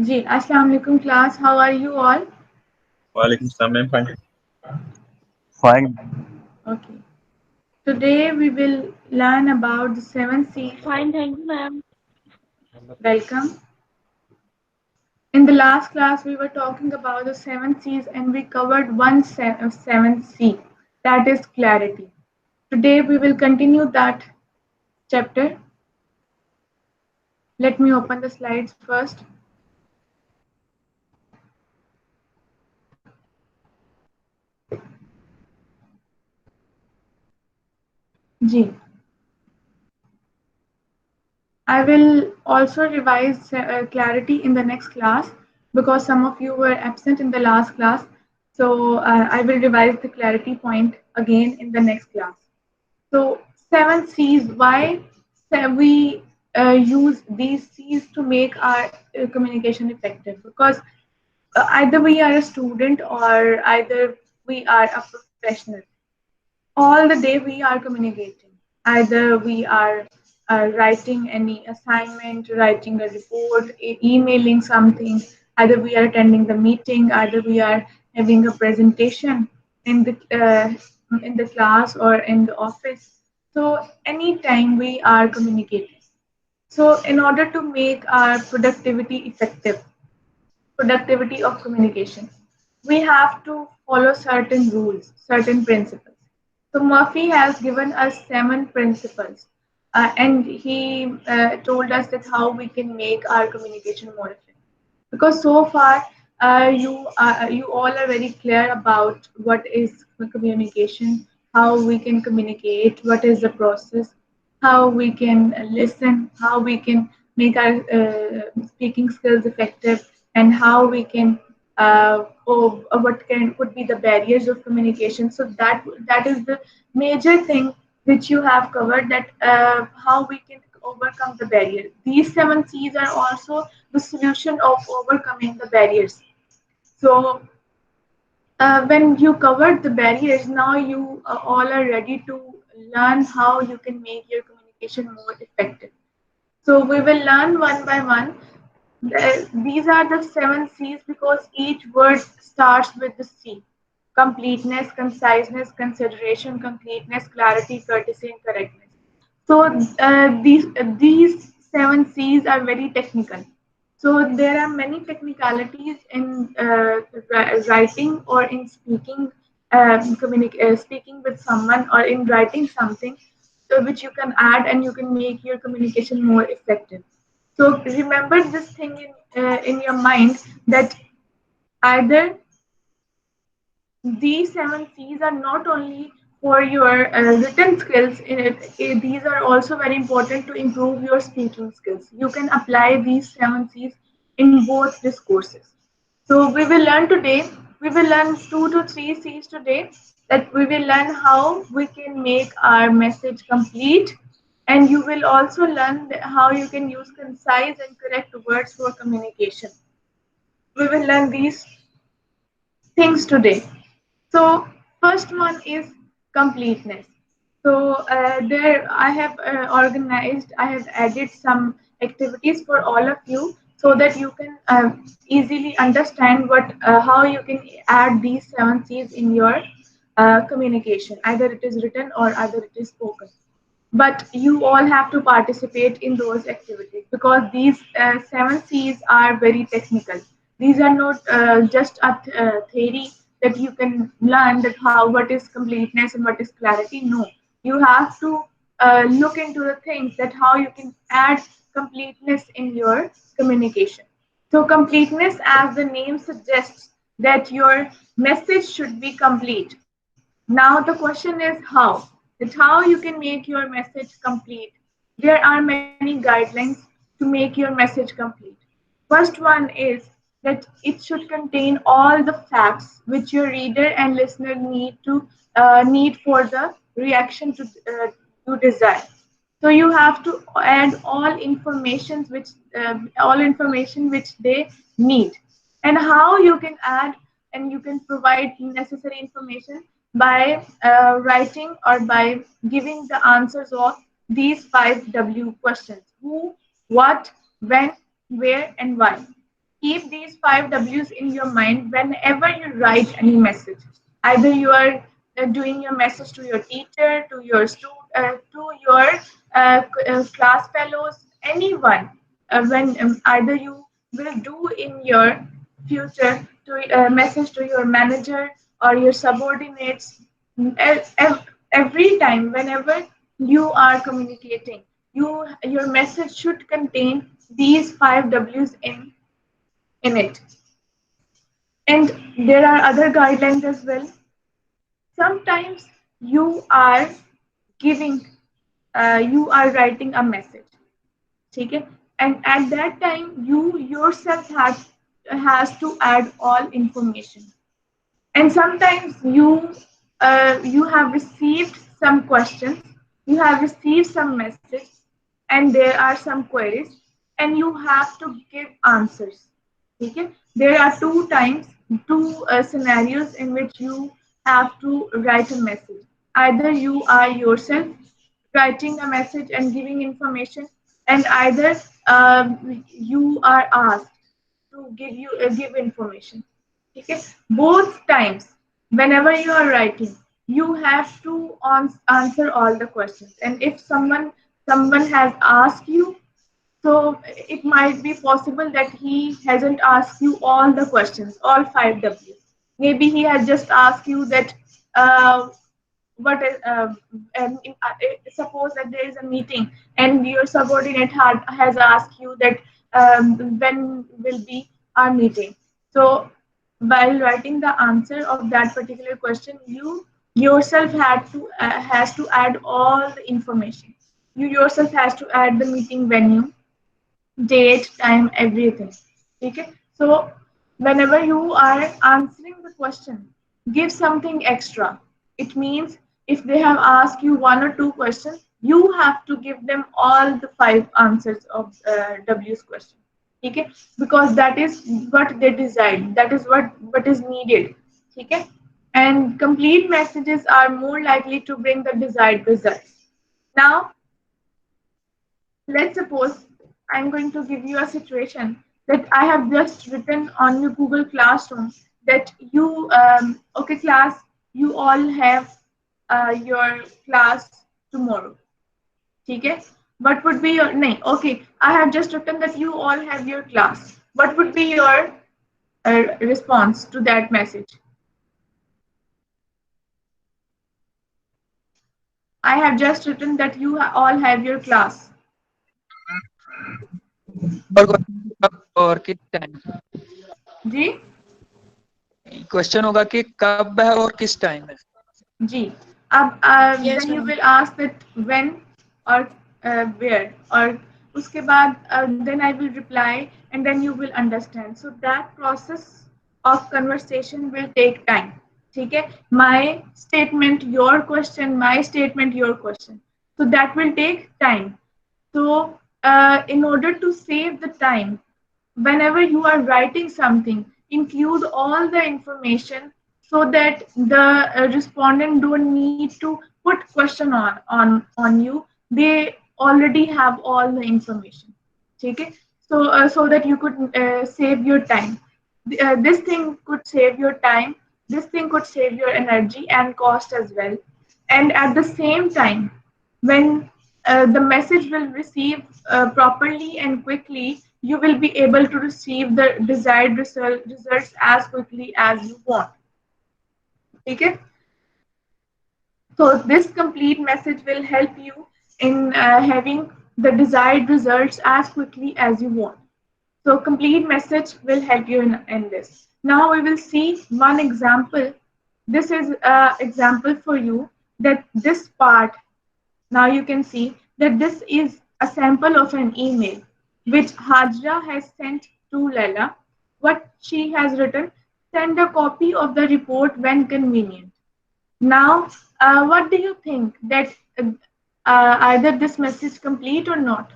जी, अस्सलाम वालेकुम class. How are you all? Walaikum salam, I'm fine. Fine. Okay. Today we will learn about the seven C's. Fine, thank you, ma'am. Welcome. In the last class, we were talking about the seven C's and we covered seventh C, that is clarity. Today we will continue that chapter. Let me open the slides first. G. I will also revise clarity in the next class because some of you were absent in the last class. So I will revise the clarity point again in the next class. So seven C's. Why we use these C's to make our communication effective? Because either we are a student or either we are a professional. All the day we are communicating. Either we are writing any assignment, writing a report, emailing something. Either we are attending the meeting. Either we are having a presentation in the class or in the office. So anytime we are communicating. So in order to make our productivity effective, productivity of communication, we have to follow certain rules, certain principles. So Murphy has given us seven principles, and he told us that how we can make our communication more effective. Because so far, you all are very clear about what is communication, how we can communicate, what is the process, how we can listen, how we can make our speaking skills effective, and how we can what can could be the barriers of communication. So that is the major thing which you have covered. That how we can overcome the barrier. These seven C's are also the solution of overcoming the barriers. So when you covered the barriers, now you all are ready to learn how you can make your communication more effective. So we will learn one by one. These are the seven C's because each word starts with the C. Completeness, conciseness, consideration, completeness, clarity, courtesy, and correctness. So these seven C's are very technical. So there are many technicalities in writing or in speaking, speaking with someone or in writing something, which you can add and you can make your communication more effective. So remember this thing in your mind that either these seven C's are not only for your written skills in it, these are also very important to improve your speaking skills. You can apply these seven C's in both discourses. So we will learn today, we will learn 2 to 3 C's today, that we will learn how we can make our message complete, and you will also learn how you can use concise and correct words for communication. We will learn these things today. So first one is completeness. So there I have organized, I have added some activities for all of you so that you can easily understand how you can add these seven C's in your communication. Either it is written or either it is spoken. But you all have to participate in those activities because these seven C's are very technical. These are not just a theory that you can learn that how what is completeness and what is clarity. No, you have to look into the things that how you can add completeness in your communication. So completeness, as the name suggests, that your message should be complete. Now the question is how. That how you can make your message complete. There are many guidelines to make your message complete. First one is that it should contain all the facts which your reader and listener need for the reaction to you desire. So you have to add all information which they need, and how you can add and you can provide necessary information by writing or by giving the answers of these 5 W questions: who, what, when, where, and why. keep these 5 W's in your mind whenever you write any message. Either you are doing your message to your teacher, to your to your class fellows, anyone. When either you will do in your future to message to your manager or your subordinates, every time whenever you are communicating, your message should contain these 5 W's in it. And there are other guidelines as well. Sometimes you are giving, you are writing a message, okay? And at that time, you yourself has to add all information. And sometimes you have received some questions, you have received some message, and there are some queries, and you have to give answers. Okay, there are two scenarios in which you have to write a message. Either you are yourself writing a message and giving information, and either you are asked to give information. Okay, both times whenever you are writing, you have to answer all the questions. And if someone has asked you, so it might be possible that he hasn't asked you all the questions, all 5 W's. Maybe he has just asked you that what is suppose that there is a meeting and your subordinate has asked you that when will be our meeting. So while writing the answer of that particular question, you yourself has to add all the information. You yourself has to add the meeting venue, date, time, everything. Okay, so whenever you are answering the question, give something extra. It means if they have asked you 1 or 2 questions, you have to give them all the 5 answers of W's question. Okay, because that is what they desired, that is what is needed. Okay, and complete messages are more likely to bring the desired results. Now let's suppose I'm going to give you a situation that I have just written on your Google Classroom that okay, class, you all have your class tomorrow. Okay? What would be your name? Okay, I have just written that you all have your class. What would be your response to that message? I have just written that you all have your class. और किस time? जी question होगा कि कब है और किस time है. जी अब Yes, then you ma'am. will ask that when or where, और उसके बाद then I will reply and then you will understand. So that process of conversation will take time. ठीक है, my statement your question, my statement your question, so that will take time. So in order to save the time, whenever you are writing something, include all the information so that the respondent don't need to put question on you. They already have all the information. Okay, so that you could save your time. This thing could save your time. This thing could save your energy and cost as well. And at the same time, when the message will receive properly and quickly, you will be able to receive the desired results as quickly as you want. Okay? So this complete message will help you in having the desired results as quickly as you want. So complete message will help you in this. Now we will see one example. This is an example for you that this part. Now you can see that this is a sample of an email which Hajra has sent to Laila. What she has written, send a copy of the report when convenient. Now, what do you think that either this message complete or not?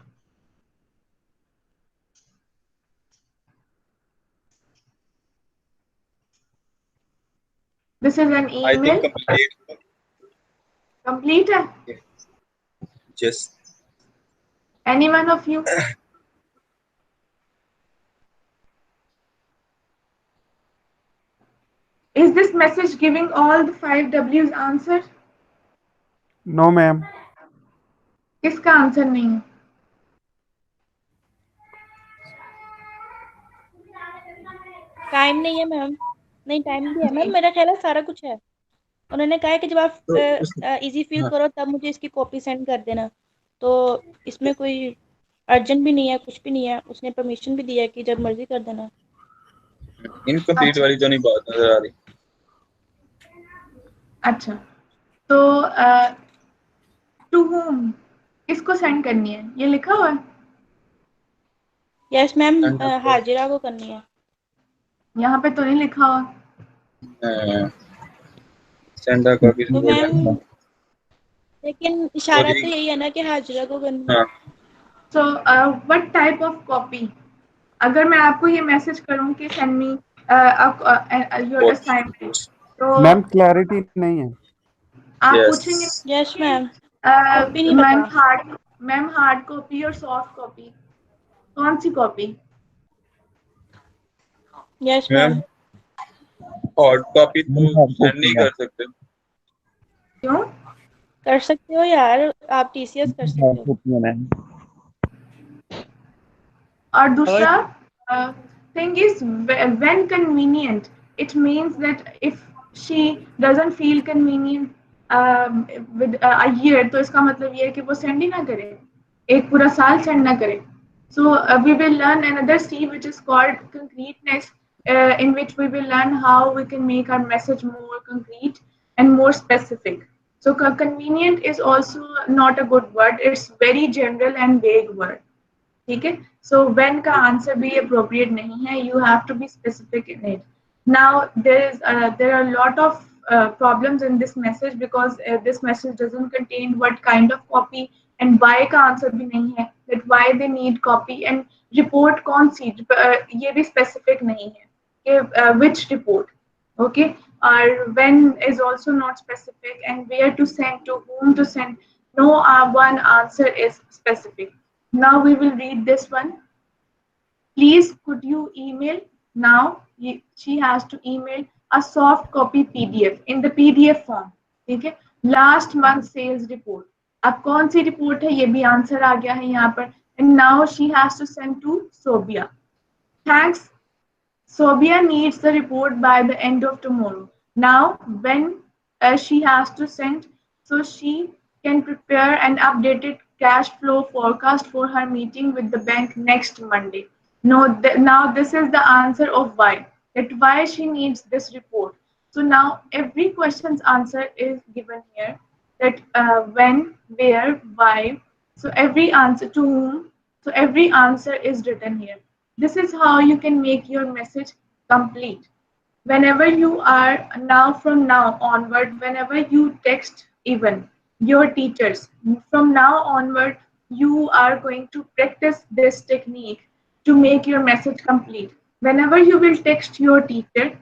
This is an I email. think complete. Complete? Yes. Any one of you? this message giving all the 5 W's answer? No, ma'am. किसका answer नहीं है? Time नहीं है ma'am, नहीं time भी है ma'am, मेरा ख्याल है सारा कुछ है। उन्होंने कहा है कि जब आप तो इजी फील हाँ। करो तब मुझे इसकी कॉपी सेंड कर देना। तो इसमें कोई अर्जेंट भी नहीं है, कुछ भी नहीं है, उसने परमिशन भी दिया है कि जब मर्जी कर देना। इनकम्प्लीट अच्छा। वाली तो नहीं बात नजर आ रही। अच्छा, तो टू whom किसको सेंड करनी है, ये लिखा हुआ है? यस मैम, Send up हाजिरा को करनी है। यहाँ पे तो नहीं लिखा हुआ। सेंड अ कॉपी तो मैम लेकिन इशारा जी। तो यही है ना कि हाजिरा को करनी है। हाँ So what type of copy? अगर मैं आपको ये मैसेज करूँ कि send me your What? assignment, तो मैम क्लैरिटी नहीं है। आप Yes. पूछेंगे यस मैम, कॉपी नहीं पता। मैम हार्ड कॉपी और सॉफ्ट कॉपी, कौन सी copy? Yes ma'am ma'am, hot copy तो hard सेंड copy नहीं है। कर सकते। क्यों? कर सकते हो यार, आप टीसीएस कर सकते hard हो। copy है मैम। और दूसरा thing is when convenient, it means that if she doesn't feel convenient with a year, तो इसका मतलब ये है कि वो सेंड ही ना करे, एक पूरा साल सेंड ना करे. So we will learn another C which is called concreteness, in which we will learn how we can make our message more concrete and more specific. So convenient is also not a good word, it's very general and vague word. ठीक है, so when का answer भी appropriate नहीं है, you have to be specific in it. Now there are a lot of problems in this message because this message doesn't contain what kind of copy and why का answer भी नहीं है, that why they need copy and report कौन सी ये भी specific नहीं है कि which report, okay, or when is also not specific, and where to send, to whom to send. No one answer is specific. Now we will read this one. Please could you email? Now she has to email a soft copy PDF in the PDF form. ठीक है, last month sales report. अब कौन सी report है ये भी answer आ गया है यहाँ पर. And now she has to send to Sobia. Thanks. Sobia needs the report by the end of tomorrow. Now when she has to send, so she can prepare an updated cash flow forecast for her meeting with the bank next Monday. No, now this is the answer of why. That why she needs this report. So now every question's answer is given here. That when, where, why. So every answer to whom. So every answer is written here. This is how you can make your message complete. Whenever you are now, from now onward, whenever you text even your teachers, from now onward, you are going to practice this technique to make your message complete. Whenever you will text your teacher,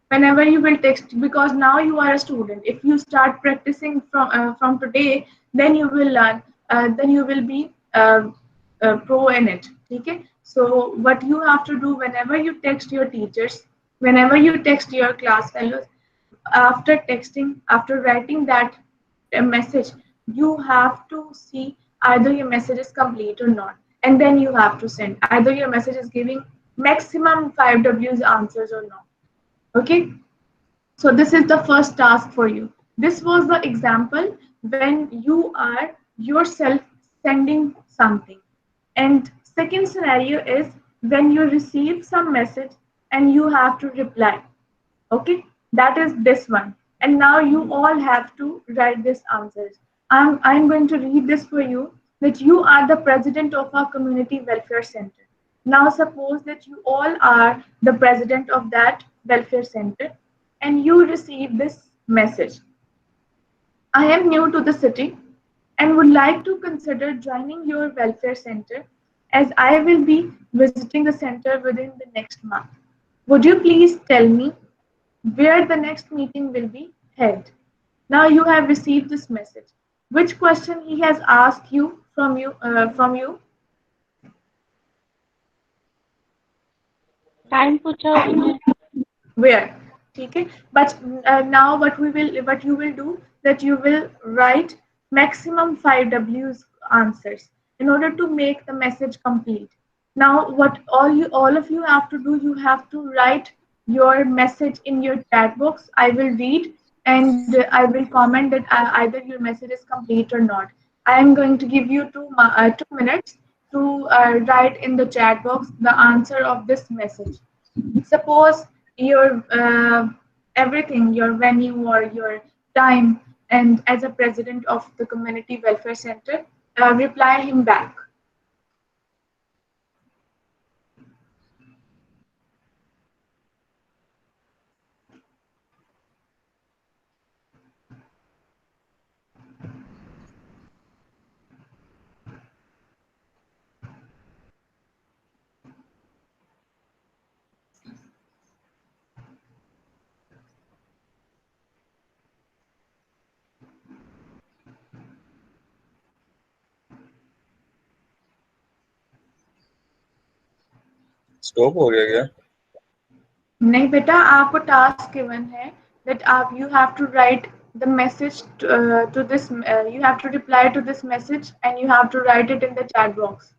whenever you will text, because now you are a student, if you start practicing from today, then you will learn, then you will be pro in it. Okay, so what you have to do whenever you text your teachers, whenever you text your class fellows, after texting, after writing that message, you have to see either your message is complete or not, and then you have to send either your message is giving maximum 5 W's answers or not. Okay, so this is the first task for you. This was the example when you are yourself sending something. And second scenario is when you receive some message and you have to reply. Okay, that is this one. And now you all have to write these answers. I'm going to read this for you, that you are the president of our community welfare center. Now suppose that you all are the president of that welfare center and you receive this message. I am new to the city and would like to consider joining your welfare center as I will be visiting the center within the next month. Would you please tell me where the next meeting will be held? Now you have received this message. Which question he has asked you from you? Time पूछा उसने। Where? ठीक है, but now what you will do, that you will write maximum 5 W's answers in order to make the message complete. Now what all of you have to do, you have to write your message in your chat box. I will read and I will comment that either your message is complete or not. I am going to give you 2 minutes to write in the chat box the answer of this message. Suppose your everything, your venue or your time, and as a president of the community welfare center, reply him back. Stop हो गया क्या? नहीं बेटा, आपको task given है that you have to write the message to this you have to reply to this message and you have to write it in the chat box.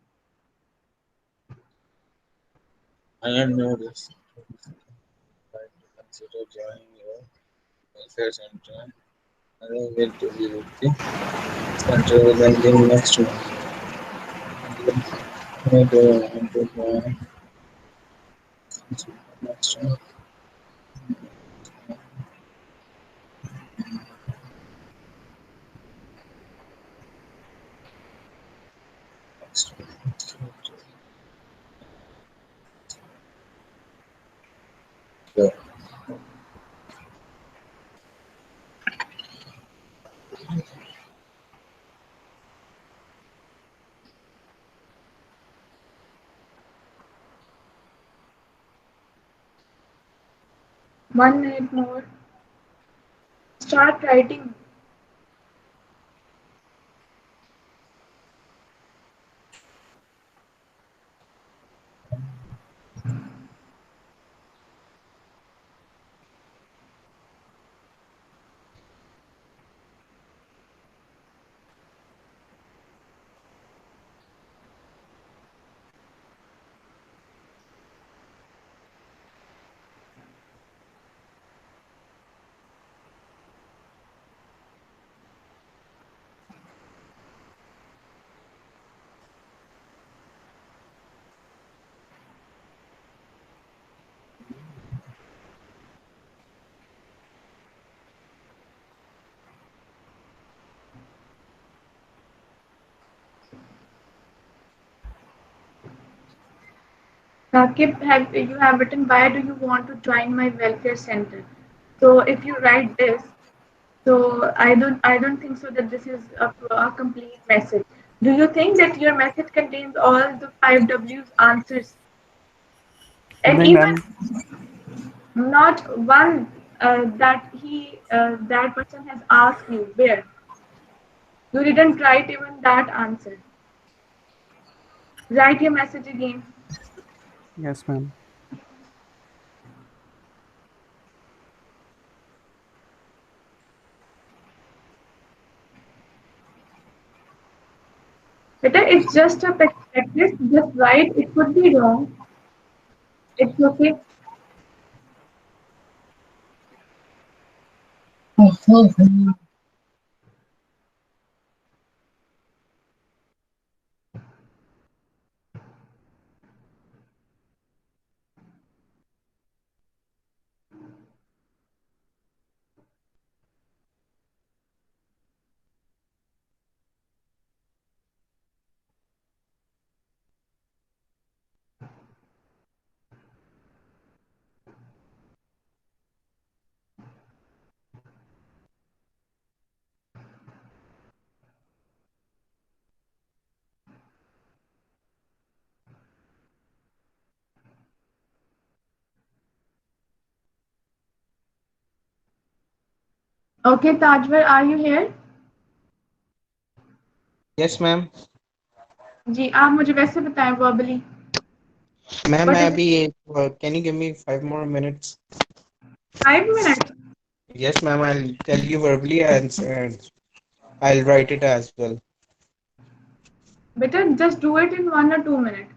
I am new this. Consider joining your welfare center. I will to be with the center landing next month. I don't want to join next month. Yeah. One minute more. Start writing. Rakib, you have written, why do you want to join my welfare center? So if you write this, so I don't think so that this is a complete message. Do you think that your message contains all the 5 W's answers? And नहीं even ma'am, not one that person has asked you where. You didn't write even that answer. Write your message again. Yes ma'am. Beta, it's just a practice. Just write. It could be wrong. It's okay. Okay, Tajwar, are you here? Yes ma'am. जी, आप मुझे वैसे बताएं verbally. Ma'am What मैं is अभी can you give me 5 more minutes? 5 minutes. Yes, ma'am. I'll tell you verbally and I'll write it as well. Better just do it in 1 or 2 minutes.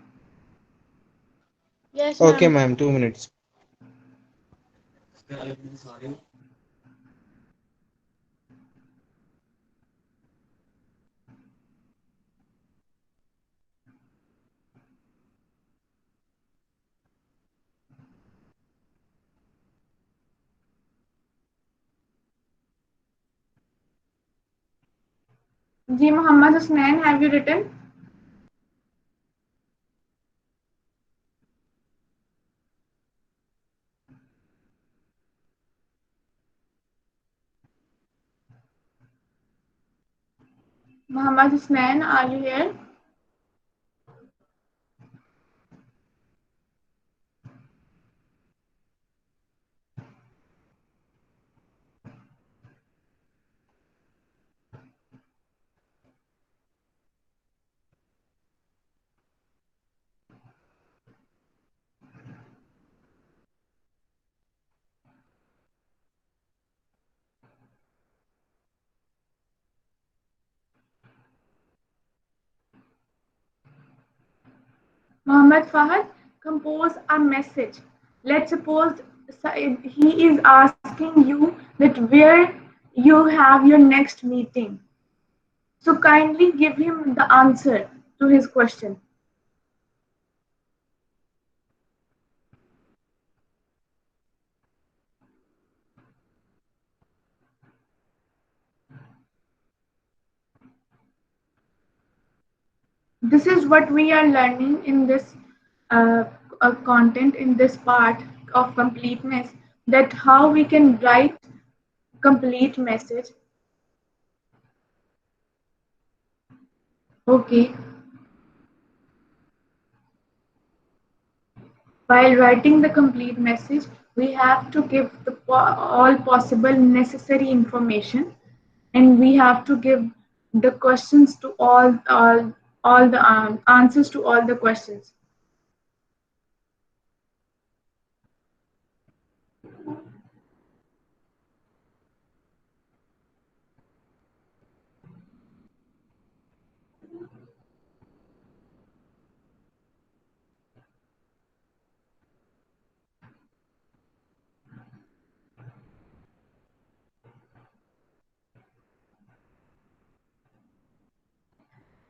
Yes, Okay, ma'am. ma'am. 2 minutes. Ji Muhammad Husnain, have you written? Muhammad Husnain, are you here? Muhammad Fahad, compose a message. Let's suppose he is asking you that where you have your next meeting. So kindly give him the answer to his question. This is what we are learning in this uh, content, in this part of completeness, that how we can write complete message. Okay. While writing the complete message, we have to give all possible necessary information, and we have to give the questions to all the answers to all the questions.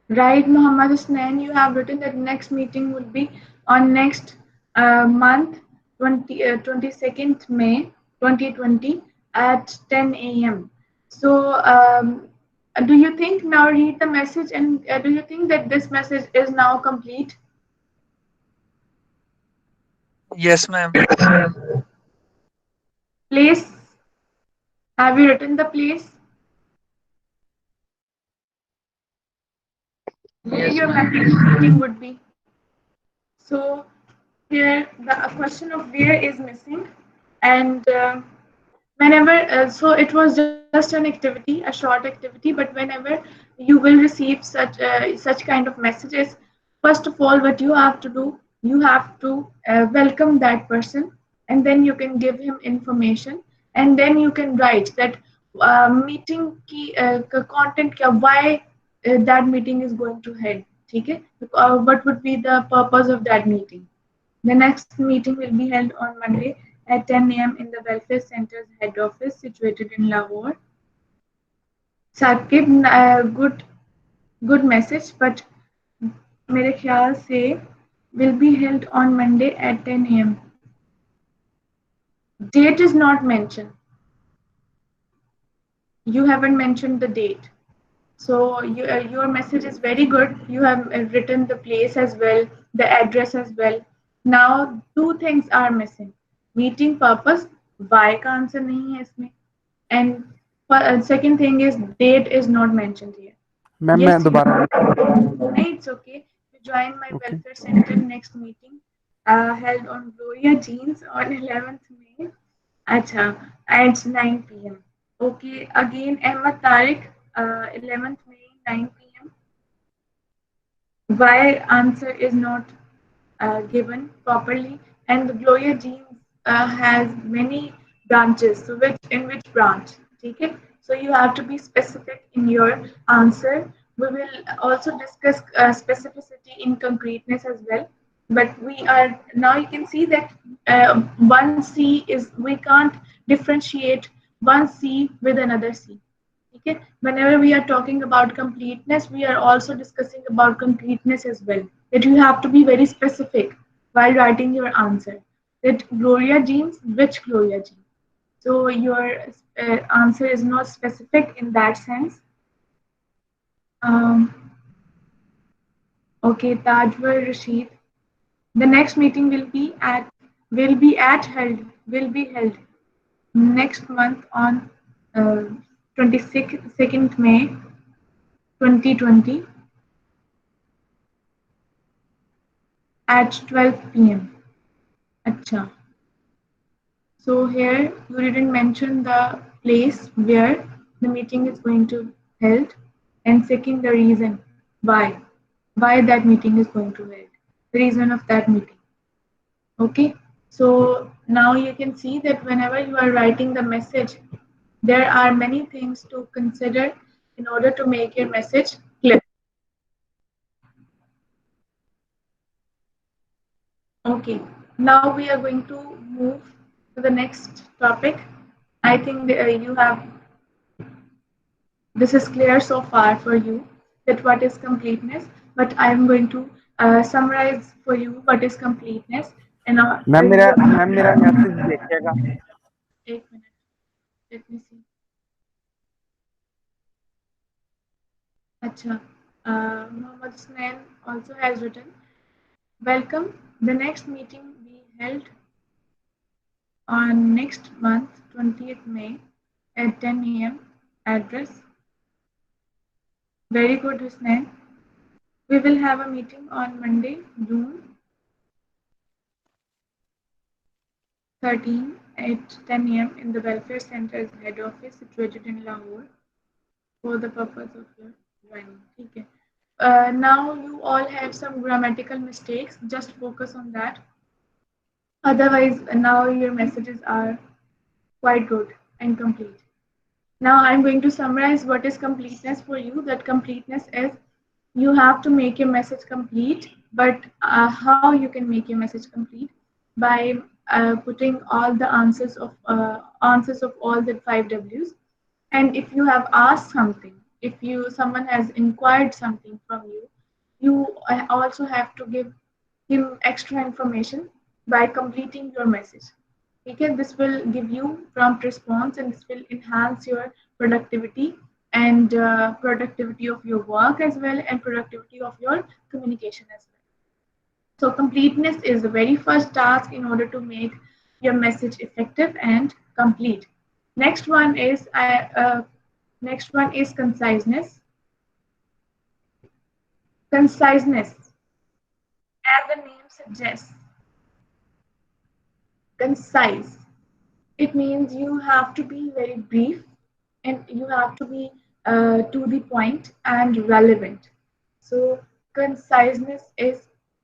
Right, Muhammad Husnain, you have written that next meeting will be on next month, 22nd May 2020 at 10 a.m. So, do you think now read the message, and do you think that this message is now complete? Yes, ma'am. Place, have you written the place where Yes, your ma'am. meeting would be? So, here the question of where is missing, and whenever so it was just an activity, a short activity, but whenever you will receive such kind of messages, first of all what you have to do, you have to welcome that person, and then you can give him information, and then you can write that meeting की content क्या, why that meeting is going to head, ठीक है, what would be the purpose of that meeting. The next meeting will be held on Monday at 10 a.m. in the Welfare Centre's head office situated in Lahore. Sakib, good message, but मेरे ख्याल से will be held on Monday at 10 a.m. Date is not mentioned. You haven't mentioned the date. So your message is very good. You have written the place as well, the address as well. Now two things are missing. Meeting purpose, why का answer नहीं है इसमें, and second thing is date is not mentioned here. Ma'am Yes, मैं दोबारा it's okay. You join my okay welfare center next meeting held on Gloria Jeans on 11th May. Acha, at 9 p.m. Okay, again Ahmed Tariq, 11th May, 9 p.m. Why answer is not given properly, and the Gloria Jeans has many branches. So in which branch? Okay. So you have to be specific in your answer. We will also discuss specificity in concreteness as well. But we are now you can see that one C is we can't differentiate one C with another C. Okay. Whenever we are talking about completeness, we are also discussing about completeness as well. That you have to be very specific while writing your answer. That Gloria genes, which Gloria gene? So your answer is not specific in that sense. Okay, Tajwar Rashid. The next meeting will be held next month on 22nd May 2020 at 12 p.m. Acha. So here you didn't mention the place where the meeting is going to held, and second the reason why that meeting is going to held, the reason of that meeting. Okay, so now you can see that whenever you are writing the message, there are many things to consider in order to make your message clear. Okay, now we are going to move to the next topic. I think you have this is clear so far for you that what is completeness, but I am going to summarize for you what is completeness. And ma'am मेरा message देखिएगा. एक minute, let me see. Acha, Mohammed Snain also has written, welcome. The next meeting we held on next month, 20th May at 10 a.m. Address. Very good, Husnain. We will have a meeting on Monday, June 13 at 10 a.m. in the Welfare Centre's head office situated in Lahore for the purpose of your joining. Okay. Now you all have some grammatical mistakes. Just focus on that. Otherwise, now your messages are quite good and complete. Now I'm going to summarize what is completeness for you. That completeness is you have to make your message complete, but how you can make your message complete? By putting all the answers of all the 5 W's. And if you have asked something, if someone has inquired something from you, you also have to give him extra information by completing your message. Okay, this will give you prompt response and this will enhance your productivity and productivity of your work as well and productivity of your communication as well. So completeness is the very first task in order to make your message effective and complete. Next one is conciseness. Conciseness, as the name suggests, concise. It means you have to be very brief and you have to be to the point and relevant. So conciseness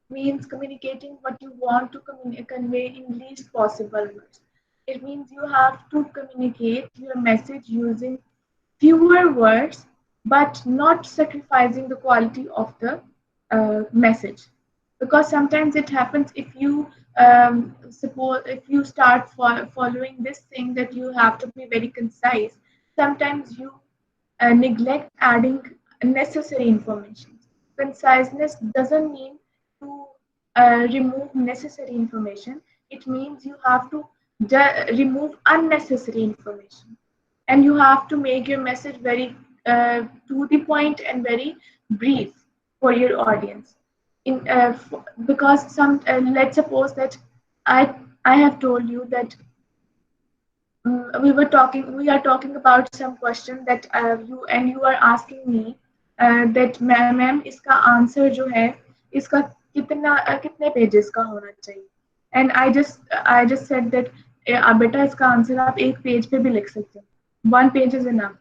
means communicating what you want to convey in least possible words. It means you have to communicate your message using fewer words, but not sacrificing the quality of the message. Because sometimes it happens if you suppose if you start following this thing that you have to be very concise, sometimes you neglect adding necessary information. Conciseness doesn't mean to remove necessary information. It means you have to remove unnecessary information, and you have to make your message very to the point and very brief for your audience. Because let's suppose that I have told you that we are talking about some question that you are asking me that ma'am इसका answer जो है इसका कितने pages का होना चाहिए, and I just said that बेटा इसका आंसर आप एक पेज पे भी लिख सकते हो, 1 page is enough.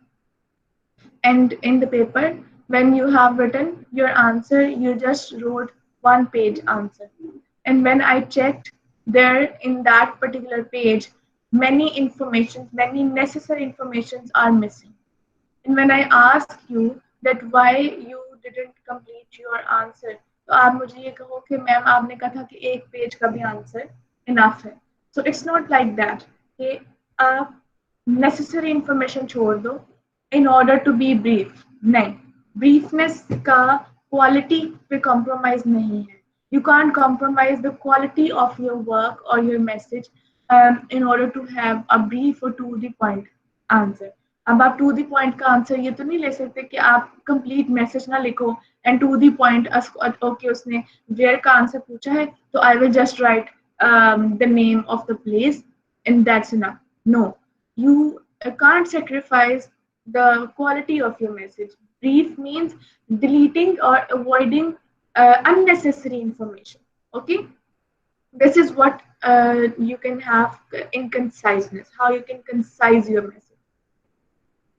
And in the paper, when you have written your answer, you just wrote 1 page answer. And when I checked there in that particular page, many informations, many necessary informations are missing. And when I ask you that why you didn't complete your answer, तो आप मुझे ये कहो कि ma'am आपने कहा था कि एक पेज का भी आंसर इनफ है. So it's not like that कि आप necessary information छोड़ दो in order to be brief. नहीं, briefness का quality पे compromise नहीं है. You can't compromise the quality of your work or your message in order to have a brief or to the point answer. अब आप to the point का answer ये तो नहीं ले सकते कि आप कंप्लीट मैसेज ना लिखो and to the point okay उसने वेयर का आंसर पूछा है तो I will just write the name of the place and that's enough. No, you can't sacrifice the quality of your message. Brief means deleting or avoiding unnecessary information. Okay, this is what you can have in conciseness, how you can concise your message.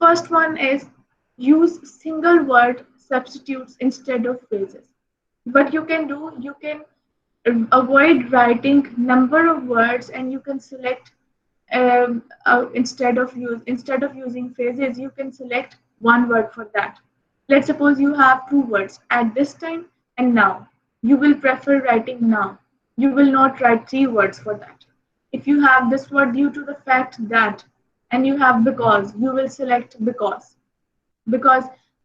First one is use single word substitutes instead of phrases. What you can do, you can avoid writing number of words and you can select instead of using phrases, you can select one word for that. Let's suppose you have two words, at this time and now. You will prefer writing now. You will not write three words for that. If you have this word due to the fact that, and you have because, you will select because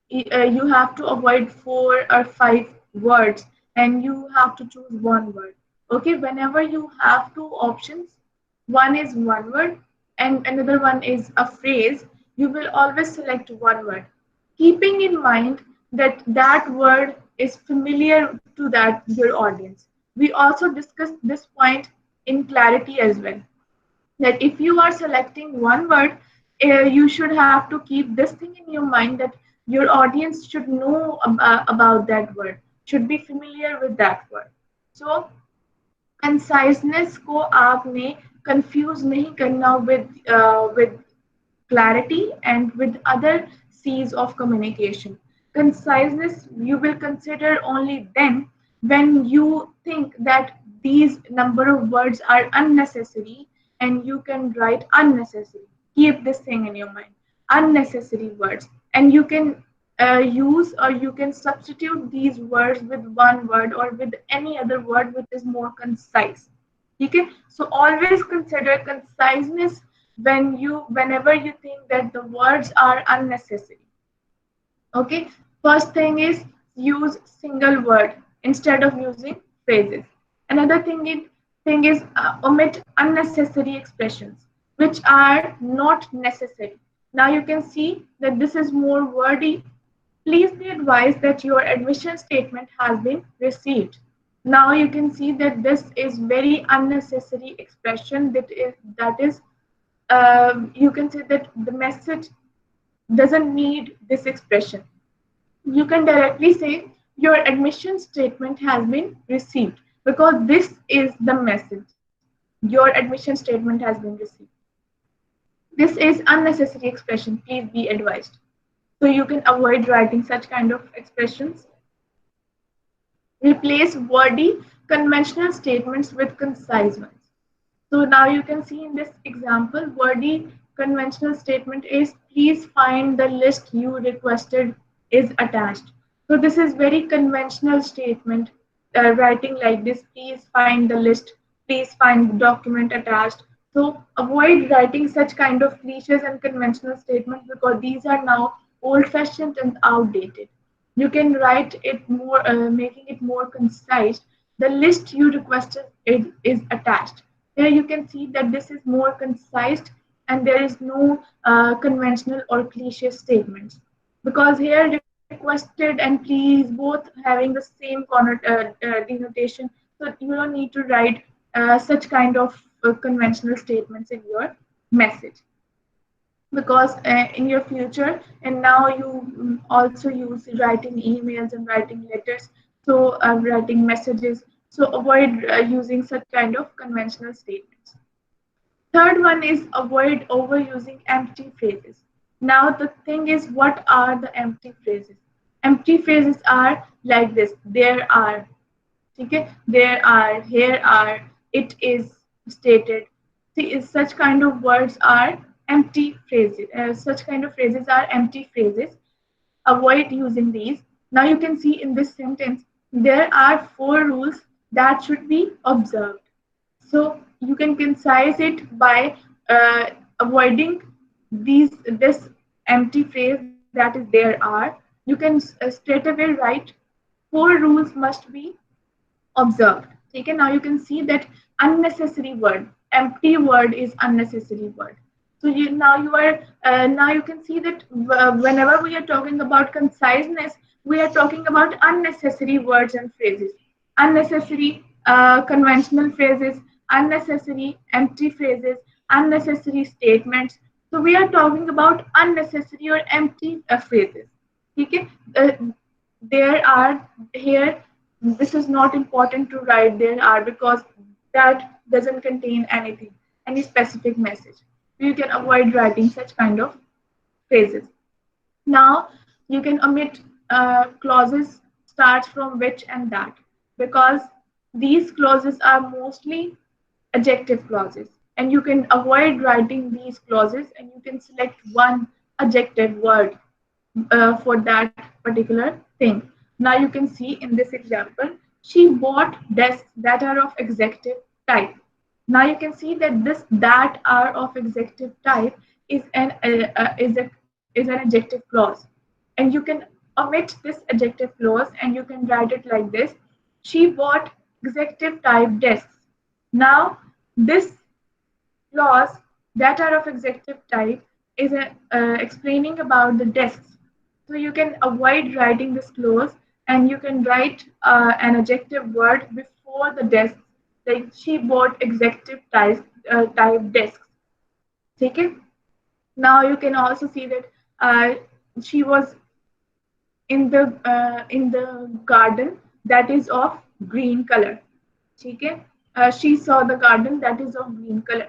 you have to avoid 4 or 5 words and you have to choose one word. Okay, whenever you have two options, one is one word and another one is a phrase, you will always select one word, keeping in mind that that word is familiar to that your audience. We also discussed this point in clarity as well, that if you are selecting one word, you should have to keep this thing in your mind that your audience should know about that word, should be familiar with that word. So conciseness को आपने confuse नहीं करना with clarity and with other C's of communication. Conciseness you will consider only then when you think that these number of words are unnecessary and you can write unnecessary. Keep this thing in your mind. Unnecessary words. And you can use or you can substitute these words with one word or with any other word which is more concise. Okay? So always consider conciseness whenever you think that the words are unnecessary. Okay, first thing is use single word instead of using phrases. Another thing is omit unnecessary expressions which are not necessary. Now you can see that this is more wordy. Please be advised that your admission statement has been received. Now you can see that this is very unnecessary expression that is you can say that the message doesn't need this expression. You can directly say your admission statement has been received because this is the message. Your admission statement has been received. This is unnecessary expression. Please be advised. So you can avoid writing such kind of expressions. Replace wordy conventional statements with concise ones. So now you can see in this example, wordy conventional statement is please find the list you requested is attached. So this is very conventional statement, writing like this, please find the list, please find the document attached. So avoid writing such kind of cliches and conventional statements because these are now old-fashioned and outdated. You can write it more, making it more concise. The list you requested is attached. Here you can see that this is more concise and there is no conventional or cliche statements. Because here requested and please both having the same denotation. So you don't need to write such kind of conventional statements in your message. Because in your future, and now you also use writing emails and writing letters, so writing messages. So avoid using such kind of conventional statements. Third one is avoid overusing empty phrases. Now the thing is, what are the empty phrases? Empty phrases are like this: there are, okay? There are, here are, it is stated, See, such kind of words are empty phrases. Such kind of phrases are empty phrases. Avoid using these. Now you can see in this sentence, there are 4 rules that should be observed. So you can concise it by avoiding this empty phrase that is there are. You can straight away write 4 rules must be observed. Okay, now you can see that unnecessary word, empty word is unnecessary word. So now you can see that whenever we are talking about conciseness, we are talking about unnecessary words and phrases, unnecessary conventional phrases, unnecessary empty phrases, unnecessary statements. So we are talking about unnecessary or empty phrases. Okay, there are here, this is not important to write there are, because that doesn't contain anything, any specific message. You can avoid writing such kind of phrases. Now you can omit clauses starts from which and that, because these clauses are mostly adjective clauses, and you can avoid writing these clauses, and you can select one adjective word for that particular thing. Now you can see in this example, she bought desks that are of executive type. Now you can see that this that are of executive type is an adjective clause, and you can omit this adjective clause and you can write it like this: she bought executive type desks. Now this clause that are of executive type is explaining about the desks. So you can avoid writing this clause and you can write an adjective word before the desks, like she bought executive type desks. Okay? Now you can also see that she was in the garden that is of green color. Okay? She saw the garden that is of green color.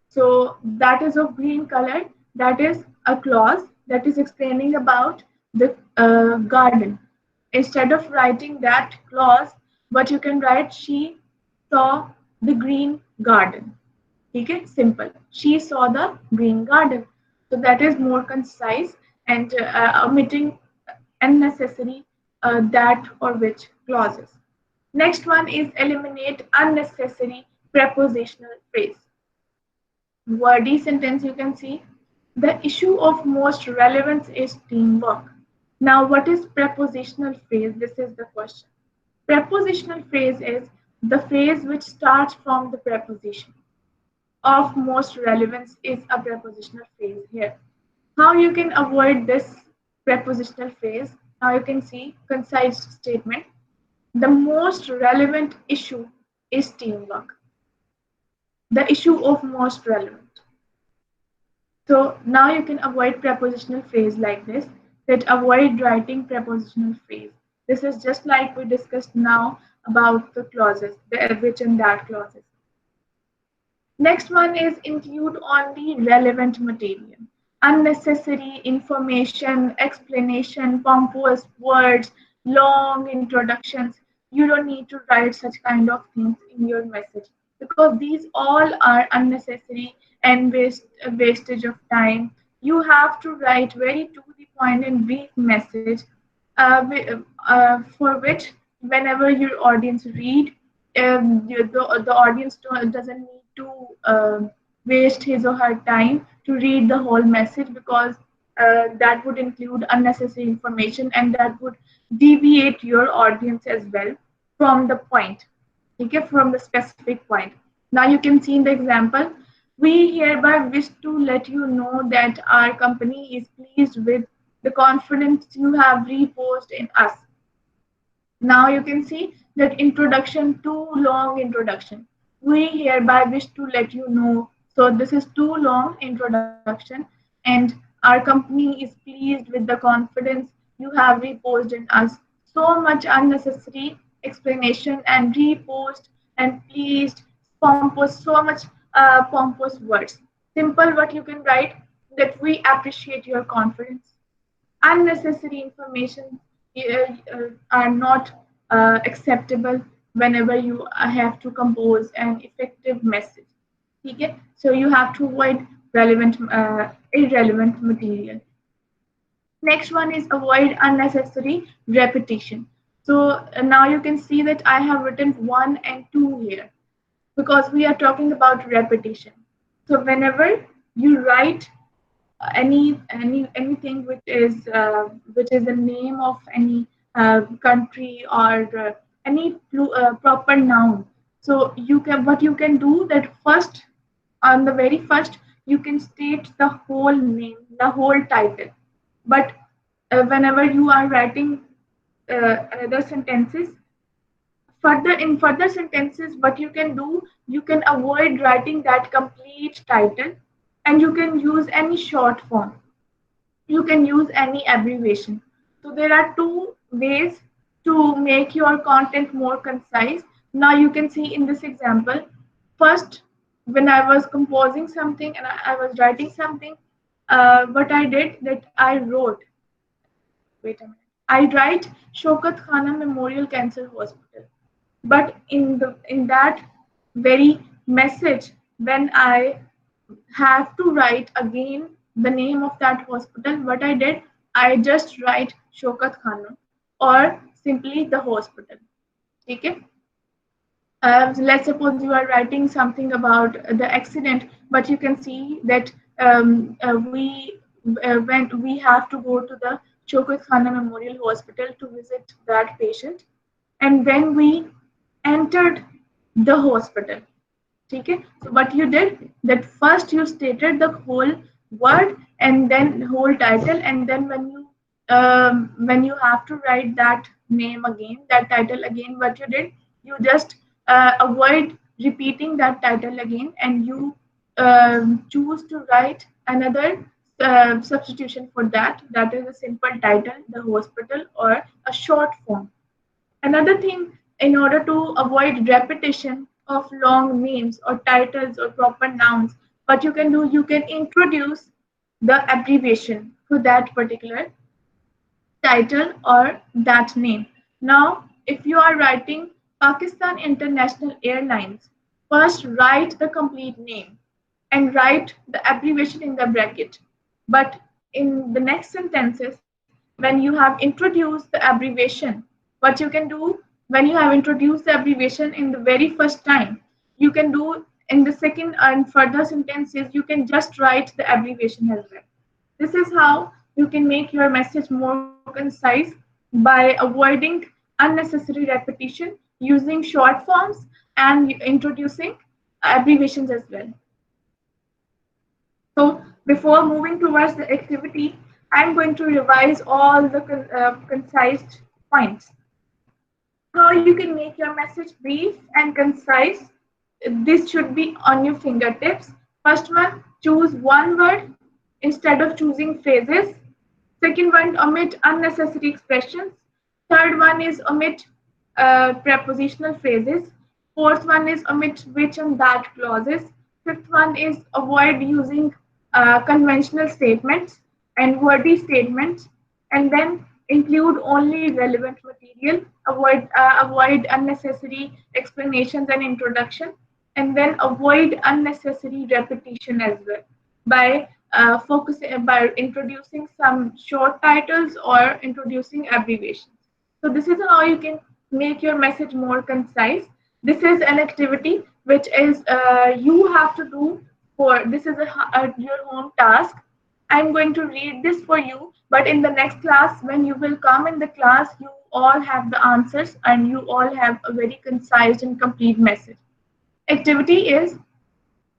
So that is of green color, that is a clause that is explaining about the garden. Instead of writing that clause, what you can write, she saw the green garden. Okay, simple. She saw the green garden. So that is more concise and omitting unnecessary that or which clauses. Next one is eliminate unnecessary prepositional phrase. Wordy sentence you can see. The issue of most relevance is teamwork. Now, what is prepositional phrase? This is the question. Prepositional phrase is the phrase which starts from the preposition. Of most relevance is a prepositional phrase here. How you can avoid this prepositional phrase? Now you can see concise statement. The most relevant issue is teamwork. The issue of most relevant. So now you can avoid prepositional phrase like this, that avoid writing prepositional phrase. This is just like we discussed now about the clauses, the which and that clauses. Next one is include only relevant material. Unnecessary information, explanation, pompous words, long introductions. You don't need to write such kind of things in your message, because these all are unnecessary and wastage of time. You have to write very to the point and brief message, for which whenever your audience read, the audience doesn't need to waste his or her time to read the whole message, because that would include unnecessary information and that would deviate your audience as well from the point, okay, from the specific point. Now you can see in the example, we hereby wish to let you know that our company is pleased with the confidence you have reposed in us. Now you can see that introduction, too long introduction. We hereby wish to let you know. So this is too long introduction, and our company is pleased with the confidence you have reposed in us. So much unnecessary explanation and repost and pleased, pompous, so much pompous words. Simple, what you can write, that we appreciate your confidence. Unnecessary information are not acceptable whenever you have to compose an effective message. Okay? So you have to avoid irrelevant material. Next one is avoid unnecessary repetition. So now you can see that I have written 1 and 2 here because we are talking about repetition. So whenever you write anything which is the name of any country or any proper noun, so what you can do that first, on the very first, you can state the whole name, the whole title. But whenever you are writing other sentences, further sentences, what you can do, you can avoid writing that complete title, and you can use any short form, you can use any abbreviation. So there are two ways to make your content more concise. Now you can see in this example, first, when I was composing something and I was writing something, what I did that I wrote, wait a minute, I write Shaukat Khana Memorial Cancer Hospital. But in that very message, when I have to write again the name of that hospital, what I did, I just write Shaukat Khana or simply the hospital. Okay? Let's suppose you are writing something about the accident, but you can see that when we have to go to the Shaukat Khana Memorial Hospital to visit that patient, and then we entered the hospital. Okay? So what you did, that first you stated the whole word and then whole title, and then when you have to write that name again, that title again, what you did, you just avoid repeating that title again, and you choose to write another substitution for that. That is a simple title, the hospital, or a short form. Another thing, in order to avoid repetition of long names or titles or proper nouns, what you can do, you can introduce the abbreviation for that particular title or that name. Now, if you are writing Pakistan International Airlines, first write the complete name and write the abbreviation in the bracket. But in the next sentences, when you have introduced the abbreviation, what you can do, when you have introduced the abbreviation in the very first time, you can do in the second and further sentences, you can just write the abbreviation as well. This is how you can make your message more concise by avoiding unnecessary repetition, using short forms, and introducing abbreviations as well. So before moving towards the activity, I'm going to revise all the concise points. How you can make your message brief and concise. This should be on your fingertips. First one, choose one word instead of choosing phrases. Second one, omit unnecessary expressions. Third one is omit prepositional phrases. Fourth one is omit which and that clauses. Fifth one is avoid using conventional statements and wordy statements, and then include only relevant material. Avoid unnecessary explanations and introduction, and then avoid unnecessary repetition as well by focusing by introducing some short titles or introducing abbreviations. So this is how you can make your message more concise. This is an activity which is you have to do for, this is your home task. I'm going to read this for you, but in the next class, when you will come in the class, you all have the answers and you all have a very concise and complete message. Activity is,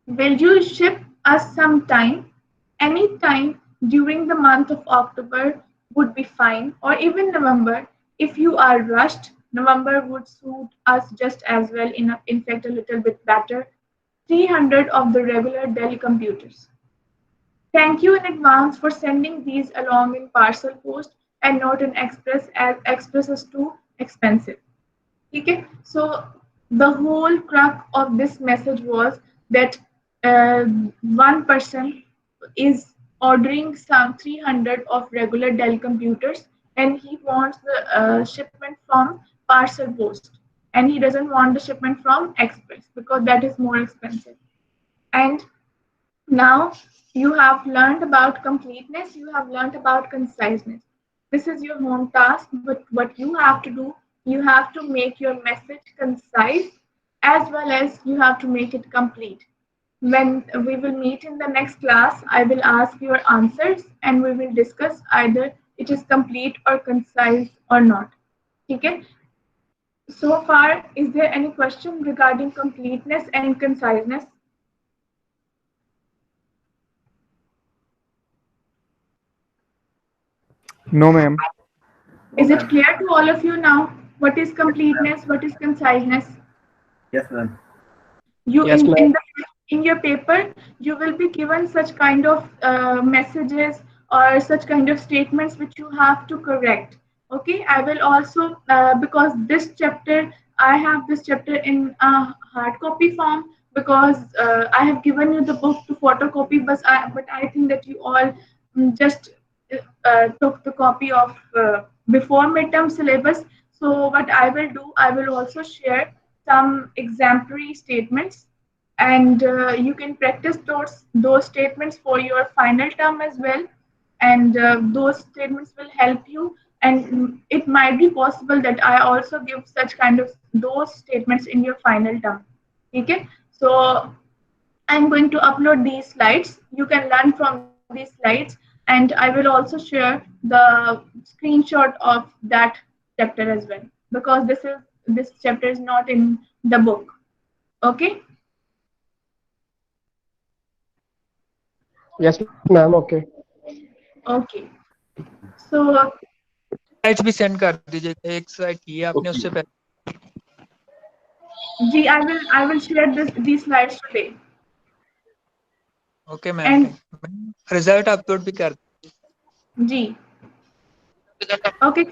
will you ship us some time? Any time during the month of October would be fine, or even November. If you are rushed, November would suit us just as well, in fact, a little bit better. 300 of the regular Dell computers. Thank you in advance for sending these along in parcel post and not in express, as express is too expensive. Okay, so the whole crux of this message was that one person is ordering some 300 of regular Dell computers, and he wants the shipment from parcel post, and he doesn't want the shipment from express because that is more expensive. And Now you have learned about completeness, you have learned about conciseness. This is your home task, but what you have to do, you have to make your message concise as well as you have to make it complete. When we will meet in the next class, I will ask your answers and we will discuss either it is complete or concise or not. Okay? So far, is there any question regarding completeness and conciseness? No, ma'am. Is it clear to all of you now? What is completeness? What is conciseness? Yes, ma'am. You Yes, ma'am. in your paper, you will be given such kind of messages or such kind of statements which you have to correct. Okay, I will also because this chapter I have this chapter in hard copy form because I have given you the book to photocopy, but I think that you all just took the copy of before midterm syllabus. So what I will do, I will also share some exemplary statements, and you can practice those statements for your final term as well. And those statements will help you. And it might be possible that I also give such kind of those statements in your final term. Okay, so I'm going to upload these slides. You can learn from these slides, and I will also share the screenshot of that chapter as well because this chapter is not in the book. Okay. Yes, ma'am. Okay. Okay. So slides भी send कर दीजिएगा एक slide की है आपने उससे पहले G, I will share these slides today. Okay ma'am And result upload भी कर G. Okay,